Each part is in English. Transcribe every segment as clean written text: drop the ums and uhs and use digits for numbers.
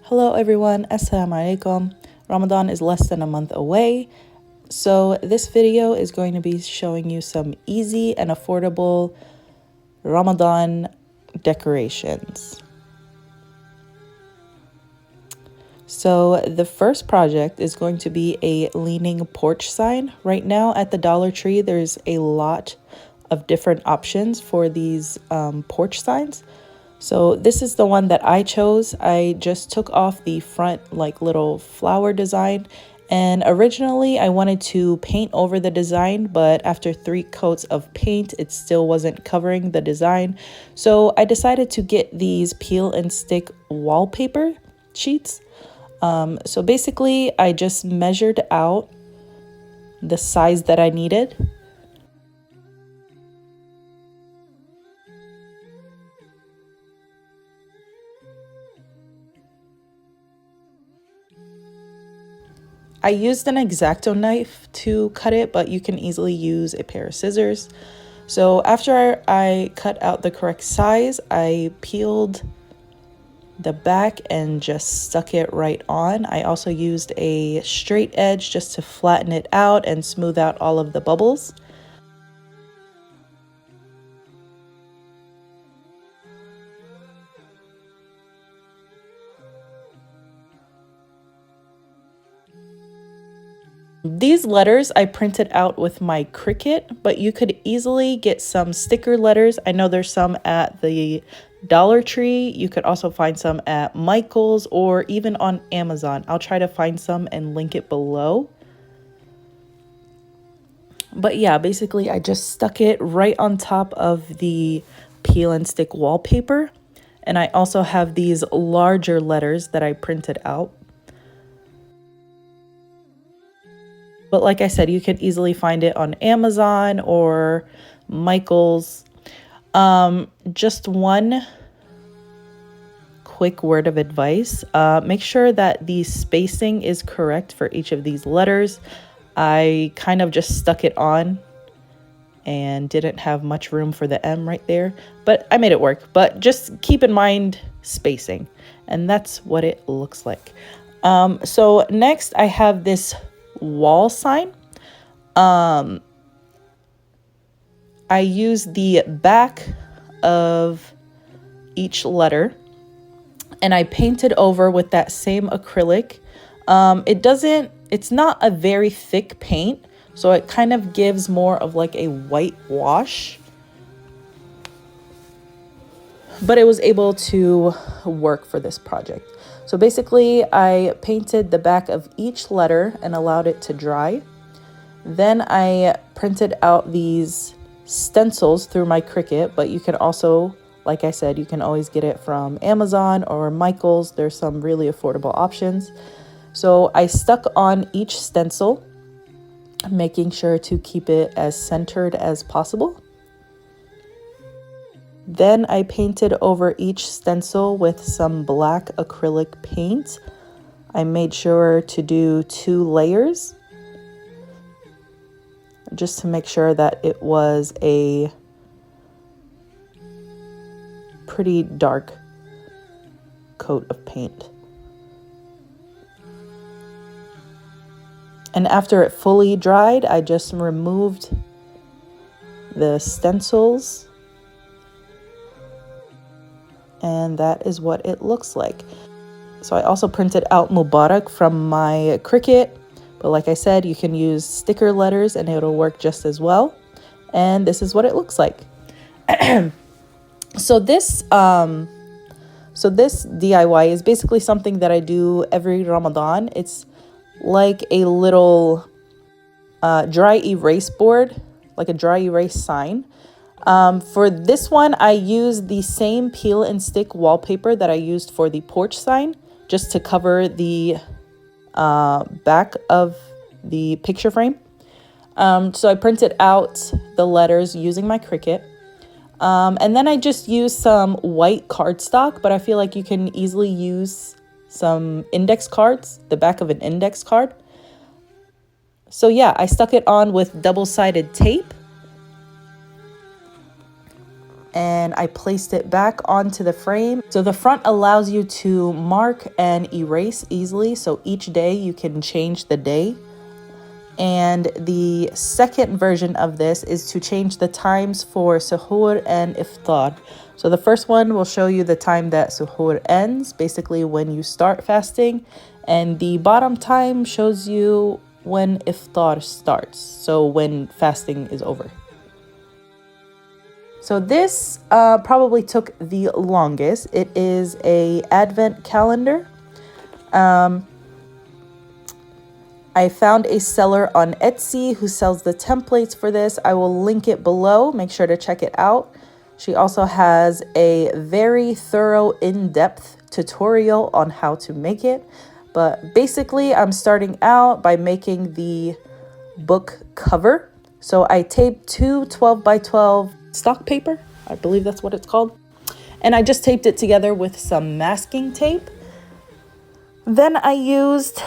Hello everyone, Assalamu alaikum. Ramadan is less than a month away, so this video is going to be showing you some easy and affordable Ramadan decorations. So the first project is going to be a leaning porch sign. Right now at the Dollar Tree, there's a lot of different options for these porch signs. So this is the one that I chose. I just took off the front like little flower design, and originally I wanted to paint over the design, but after 3 coats of paint it still wasn't covering the design. So I decided to get these peel and stick wallpaper sheets. So basically I just measured out the size that I needed. I used an X-Acto knife to cut it, but you can easily use a pair of scissors. So after I cut out the correct size, I peeled the back and just stuck it right on. I also used a straight edge just to flatten it out and smooth out all of the bubbles. These letters I printed out with my Cricut, but you could easily get some sticker letters. I know there's some at the Dollar Tree. You could also find some at Michael's or even on Amazon. I'll try to find some and link it below. But yeah, basically I just stuck it right on top of the peel and stick wallpaper. And I also have these larger letters that I printed out. But like I said, you can easily find it on Amazon or Michael's. Just one quick word of advice. Make sure that the spacing is correct for each of these letters. I kind of just stuck it on and didn't have much room for the M right there, but I made it work. But just keep in mind spacing, and that's what it looks like. So next I have this wall sign. I use the back of each letter and I painted over with that same acrylic. It's not a very thick paint, so it kind of gives more of like a white wash, but it was able to work for this project. So basically I painted the back of each letter and allowed it to dry. Then I printed out these stencils through my Cricut, but you can also, like I said, you can always get it from Amazon or Michael's. There's some really affordable options. So I stuck on each stencil, making sure to keep it as centered as possible. Then I painted over each stencil with some black acrylic paint. I made sure to do 2 layers just to make sure that it was a pretty dark coat of paint. And after it fully dried, I just removed the stencils. And that is what it looks like. So I also printed out Mubarak from my Cricut, but like I said, you can use sticker letters and it'll work just as well. And this is what it looks like. So this DIY is basically something that I do every Ramadan. It's like a little dry erase board, like a dry erase sign. For this one, I used the same peel and stick wallpaper that I used for the porch sign, just to cover the back of the picture frame. So I printed out the letters using my Cricut. And then I just used some white cardstock, but I feel like you can easily use some index cards, the back of an index card. So yeah, I stuck it on with double-sided tape. and I placed it back onto the frame. So the front allows you to mark and erase easily, so each day you can change the day. And the second version of this is to change the times for suhoor and iftar. So the first one will show you the time that suhoor ends, basically when you start fasting, and the bottom time shows you when iftar starts, so when fasting is over. So this probably took the longest. It is a advent calendar. I found a seller on Etsy who sells the templates for this. I will link it below. Make sure to check it out. She also has a very thorough, in-depth tutorial on how to make it. But basically, I'm starting out by making the book cover. So I taped two 12 by 12 stock paper. I believe that's what it's called. And I just taped it together with some masking tape. Then I used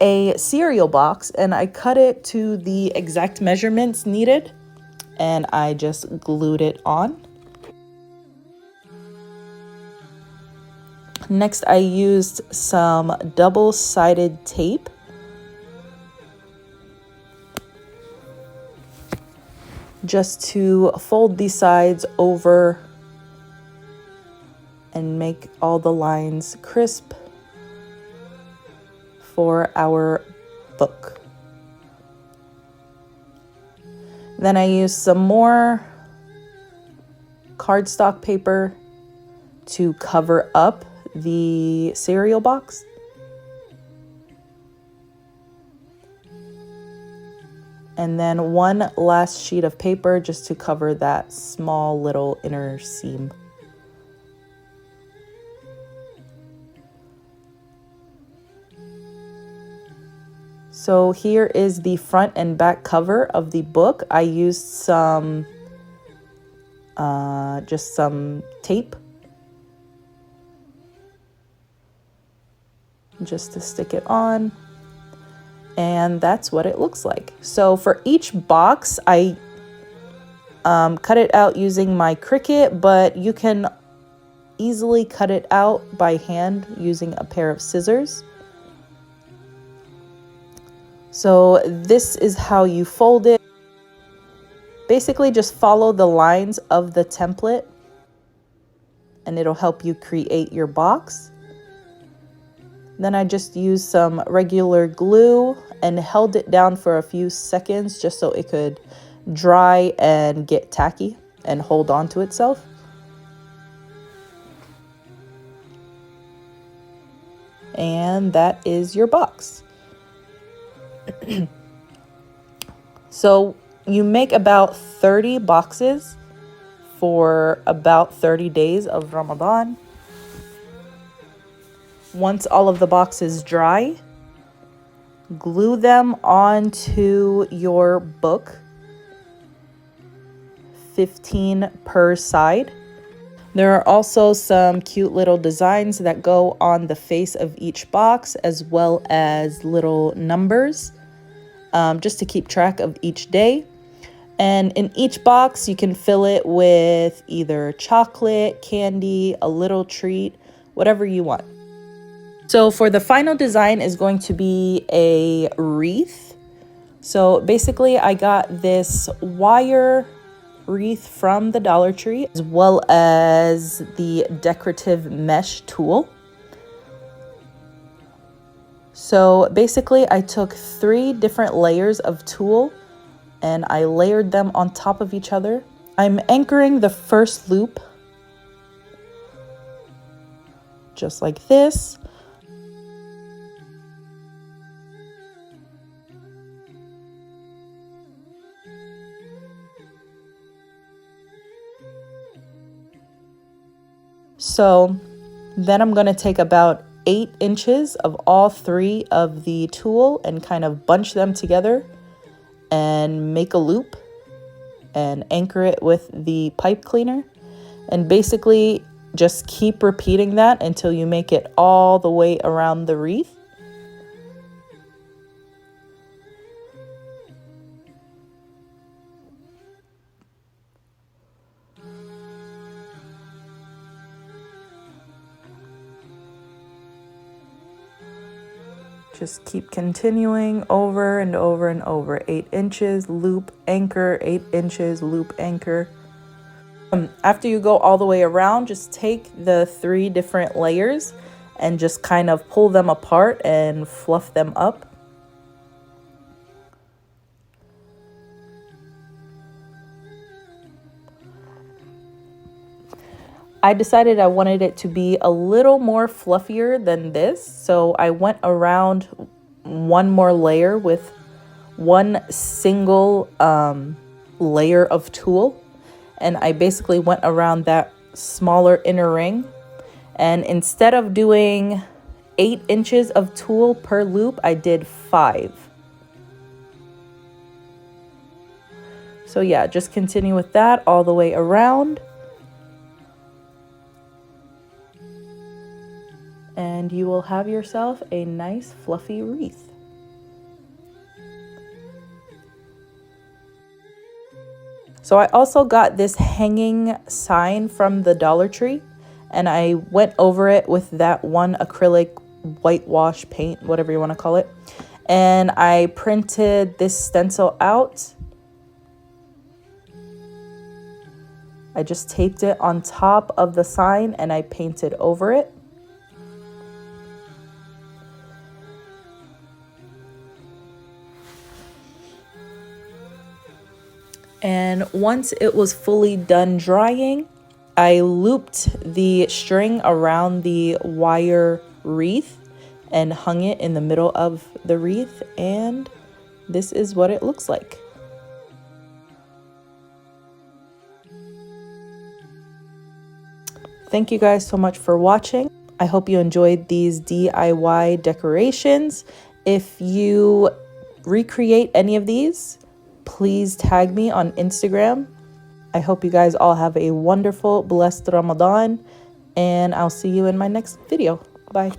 a cereal box and I cut it to the exact measurements needed, and I just glued it on. Next, I used some double-sided tape. Just to fold these sides over and make all the lines crisp for our book. Then I used some more cardstock paper to cover up the cereal box. And then one last sheet of paper just to cover that small little inner seam. So here is the front and back cover of the book. I used some, just some tape just to stick it on. And that's what it looks like. So for each box, I cut it out using my Cricut, but you can easily cut it out by hand using a pair of scissors. So this is how you fold it. Basically, just follow the lines of the template and it'll help you create your box. Then I just used some regular glue and held it down for a few seconds just so it could dry and get tacky and hold on to itself. And that is your box. So you make about 30 boxes for about 30 days of Ramadan. Once all of the boxes dry, glue them onto your book, 15 per side. There are also some cute little designs that go on the face of each box, as well as little numbers, just to keep track of each day. And in each box, you can fill it with either chocolate, candy, a little treat, whatever you want. So for the final design is going to be a wreath. So basically I got this wire wreath from the Dollar Tree, as well as the decorative mesh tool. So basically I took 3 different layers of tulle and I layered them on top of each other. I'm anchoring the first loop just like this. So then I'm going to take about 8 inches of all 3 of the tulle and kind of bunch them together and make a loop and anchor it with the pipe cleaner. And basically just keep repeating that until you make it all the way around the wreath. Just keep continuing over and over and over. 8 inches, loop, anchor, 8 inches, loop, anchor. After you go all the way around, just take the 3 different layers and just kind of pull them apart and fluff them up. I decided I wanted it to be a little more fluffier than this, so I went around one more layer with one single layer of tulle, and I basically went around that smaller inner ring, and instead of doing 8 inches of tulle per loop, I did 5. So yeah, just continue with that all the way around. And you will have yourself a nice fluffy wreath. So I also got this hanging sign from the Dollar Tree, and I went over it with that one acrylic whitewash paint, whatever you want to call it. And I printed this stencil out. I just taped it on top of the sign and I painted over it. And once it was fully done drying, I looped the string around the wire wreath and hung it in the middle of the wreath, and this is what it looks like. Thank you guys so much for watching. I hope you enjoyed these DIY decorations. If you recreate any of these, please tag me on Instagram. I hope you guys all have a wonderful, blessed Ramadan, and I'll see you in my next video. Bye.